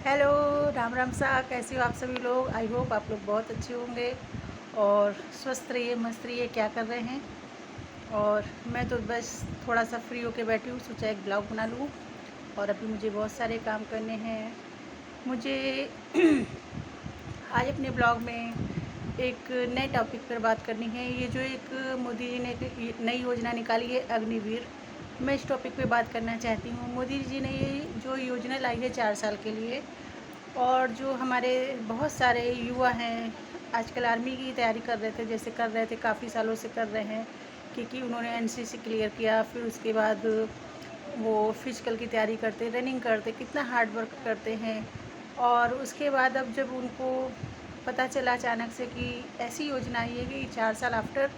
Hello, Ram Ram सा। कैसे हो आप सभी लोग? आई होप आप लोग बहुत अच्छे होंगे और स्वस्थ रहिए, मस्त रहिए। क्या कर रहे हैं? और मैं तो बस थोड़ा सा फ्री होके बैठी हूँ, सोचा एक ब्लॉग बना लूँ। और अभी मुझे बहुत सारे काम करने हैं। मुझे आज अपने ब्लॉग में एक नए टॉपिक पर बात करनी है। ये जो एक मोदी जी ने एक नई योजना निकाली है, अग्निवीर, मैं इस टॉपिक पे बात करना चाहती हूँ। मोदी जी ने ये जो योजना लाई है 4 साल के लिए, और जो हमारे बहुत सारे युवा हैं आजकल आर्मी की तैयारी कर रहे थे, जैसे कर रहे थे काफ़ी सालों से कर रहे हैं, क्योंकि उन्होंने एनसीसी क्लियर किया, फिर उसके बाद वो फिजिकल की तैयारी करते, रनिंग करते, कितना हार्ड वर्क करते हैं। और उसके बाद अब जब उनको पता चला अचानक से कि ऐसी योजना आई है कि 4 साल आफ्टर,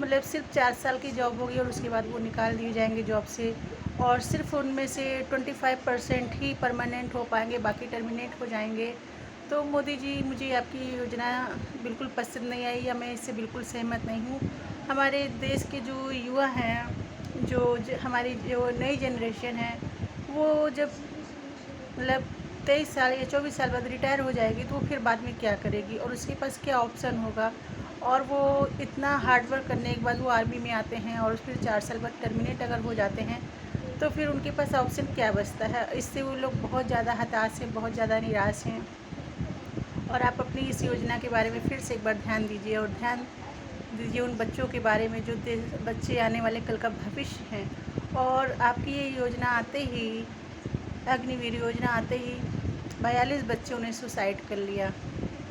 मतलब सिर्फ 4 साल की जॉब होगी और उसके बाद वो निकाल दिए जाएंगे जॉब से, और सिर्फ उनमें से 25% ही परमानेंट हो पाएंगे, बाकी टर्मिनेट हो जाएंगे। तो मोदी जी, मुझे आपकी योजना बिल्कुल पसंद नहीं आई, या मैं इससे बिल्कुल सहमत नहीं हूँ। हमारे देश के जो युवा हैं, हमारी जो नई जनरेशन है, वो जब मतलब 23 साल या 24 साल बाद रिटायर हो जाएगी, तो वो फिर बाद में क्या करेगी और उसके पास क्या ऑप्शन होगा? और वो इतना हार्ड वर्क करने के बाद वो आर्मी में आते हैं और फिर 4 साल बाद टर्मिनेट अगर हो जाते हैं, तो फिर उनके पास ऑप्शन क्या बचता है? इससे वो लोग बहुत ज़्यादा हताश हैं, बहुत ज़्यादा निराश हैं। और आप अपनी इस योजना के बारे में फिर से एक बार ध्यान दीजिए, और ध्यान दीजिए उन बच्चों के बारे में जो बच्चे आने वाले कल का भविष्य हैं। और आपकी ये योजना आते ही, अग्निवीर योजना आते ही 42 बच्चों ने सुसाइड कर लिया,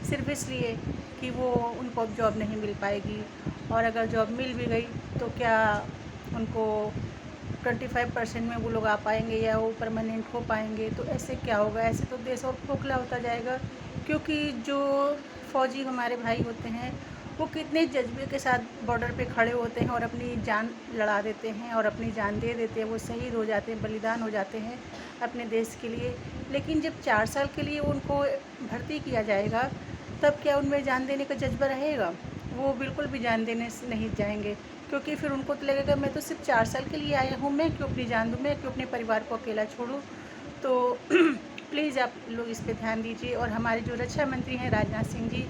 सिर्फ इसलिए कि वो उनको अब जॉब नहीं मिल पाएगी। और अगर जॉब मिल भी गई तो क्या उनको 25% में वो लोग आ पाएंगे या वो परमानेंट हो पाएंगे? तो ऐसे क्या होगा? ऐसे तो देश और खोखला होता जाएगा। क्योंकि जो फ़ौजी हमारे भाई होते हैं, वो कितने जज्बे के साथ बॉर्डर पे खड़े होते हैं और अपनी जान लड़ा देते हैं और अपनी जान दे देते हैं, वो शहीद हो जाते हैं, बलिदान हो जाते हैं अपने देश के लिए। लेकिन जब 4 साल के लिए उनको भर्ती किया जाएगा, तब क्या उनमें जान देने का जज्बा रहेगा? वो बिल्कुल भी जान देने से नहीं जाएंगे, क्योंकि फिर उनको तो लगेगा मैं तो सिर्फ 4 साल के लिए आया हूँ, मैं क्यों अपनी जान दूँ, मैं क्यों अपने परिवार को अकेला छोड़ूँ? तो प्लीज़ आप लोग इस पे ध्यान दीजिए। और हमारे जो रक्षा मंत्री हैं राजनाथ सिंह जी,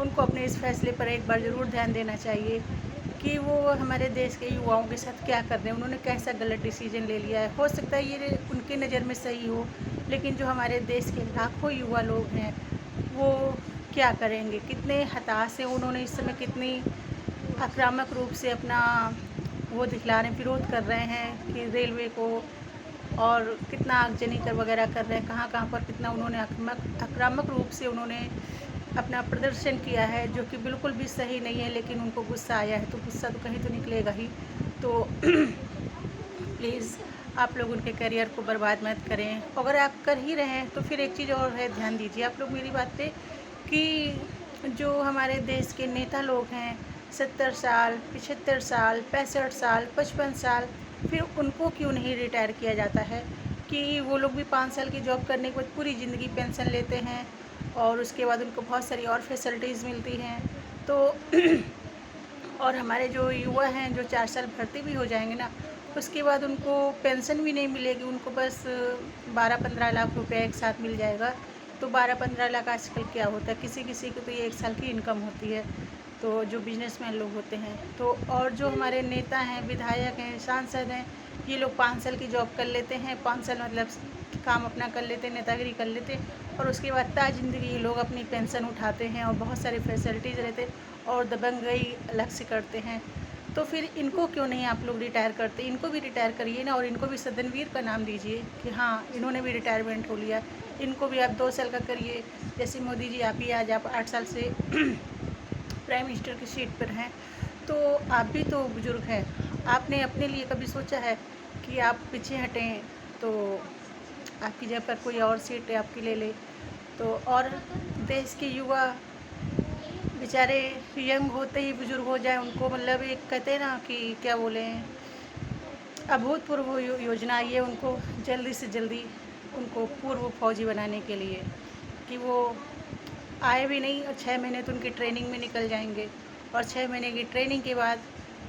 उनको अपने इस फैसले पर एक बार ज़रूर ध्यान देना चाहिए कि वो हमारे देश के युवाओं के साथ क्या कर रहे हैं। उन्होंने कैसा गलत डिसीजन ले लिया है? हो सकता है ये उनकी नज़र में सही हो, लेकिन जो हमारे देश के लाखों युवा लोग हैं, वो क्या करेंगे? कितने हताश हैं, उन्होंने इस समय कितनी आक्रामक रूप से अपना वो दिखला रहे हैं, विरोध कर रहे हैं कि रेलवे को, और कितना आगजनी कर वगैरह कर रहे हैं, कहाँ कहाँ पर कितना उन्होंने आक्रामक रूप से उन्होंने अपना प्रदर्शन किया है, जो कि बिल्कुल भी सही नहीं है। लेकिन उनको गुस्सा आया है, तो गुस्सा तो कहीं तो निकलेगा ही। तो प्लीज़ आप लोग उनके करियर को बर्बाद मत करें। अगर आप कर ही रहे हैं तो फिर एक चीज़ और है, ध्यान दीजिए आप लोग मेरी बात पे, कि जो हमारे देश के नेता लोग हैं, 70 साल, 75 साल, 65 साल, 55 साल, फिर उनको क्यों नहीं रिटायर किया जाता है? कि वो लोग भी 5 साल की जॉब करने के बाद पूरी ज़िंदगी पेंशन लेते हैं, और उसके बाद उनको बहुत सारी और फैसिलिटीज़ मिलती हैं। तो और हमारे जो युवा हैं, जो 4 साल भर्ती भी हो जाएंगे ना, उसके बाद उनको पेंशन भी नहीं मिलेगी, उनको बस 12-15 लाख रुपया एक साथ मिल जाएगा। तो 12-15 लाख आजकल क्या होता है? किसी किसी की तो ये 1 साल की इनकम होती है, तो जो बिजनेसमैन लोग होते हैं। तो और जो हमारे नेता हैं, विधायक हैं, सांसद हैं, ये लोग 5 साल की जॉब कर लेते हैं, 5 साल मतलब काम अपना कर लेते हैं, नेतागिरी कर लेते हैं, और उसके बाद ज़िंदगी ये लोग अपनी पेंशन उठाते हैं और बहुत सारी फैसिलिटीज़ रहते हैं, और दबंगई अलग से करते हैं। तो फिर इनको क्यों नहीं आप लोग रिटायर करते? इनको भी रिटायर करिए ना, और इनको भी सदनवीर का नाम दीजिए कि हाँ, इन्होंने भी रिटायरमेंट हो लिया। इनको भी आप 2 साल का करिए। जैसे मोदी जी, आप ही आज आप 8 साल से प्राइम मिनिस्टर की सीट पर हैं, तो आप भी तो बुज़ुर्ग हैं। आपने अपने लिए कभी सोचा है कि आप पीछे हटें, तो आपकी जगह पर कोई और सीट आपकी ले ले? तो और देश के युवा बेचारे यंग होते ही बुज़ुर्ग हो जाए, उनको मतलब एक कहते हैं ना कि क्या बोलें, अभूतपूर्व योजना आई है उनको जल्दी से जल्दी उनको पूर्व फौजी बनाने के लिए, कि वो आए भी नहीं और 6 महीने तो उनकी ट्रेनिंग में निकल जाएंगे। और 6 महीने की ट्रेनिंग के बाद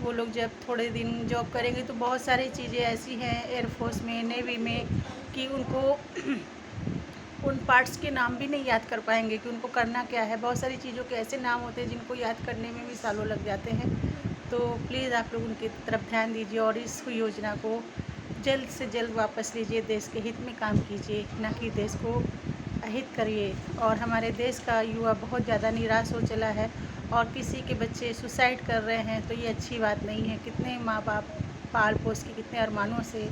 वो लोग जब थोड़े दिन जॉब करेंगे, तो बहुत सारी चीज़ें ऐसी हैं एयरफोर्स में, नेवी में, कि उनको उन पार्ट्स के नाम भी नहीं याद कर पाएंगे कि उनको करना क्या है। बहुत सारी चीज़ों के ऐसे नाम होते हैं जिनको याद करने में भी सालों लग जाते हैं। तो प्लीज़ आप लोग उनकी तरफ ध्यान दीजिए और इस योजना को जल्द से जल्द वापस लीजिए। देश के हित में काम कीजिए, ना कि देश को अहित करिए। और हमारे देश का युवा बहुत ज़्यादा निराश हो चला है और किसी के बच्चे सुसाइड कर रहे हैं, तो ये अच्छी बात नहीं है। कितने माँ बाप पाल पोस के कितने अरमानों से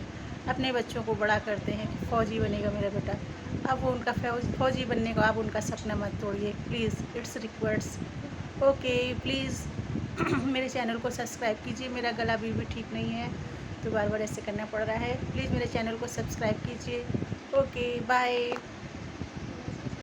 अपने बच्चों को बड़ा करते हैं कि फ़ौजी बनेगा मेरा बेटा। अब वो उनका फ़ौजी बनने का आप उनका सपना मत तोड़िए please, it's request. Okay please मेरे चैनल को सब्सक्राइब कीजिए। मेरा गला अभी भी ठीक नहीं है तो बार बार ऐसे करना पड़ रहा है। प्लीज़ मेरे चैनल को सब्सक्राइब कीजिए। Okay bye.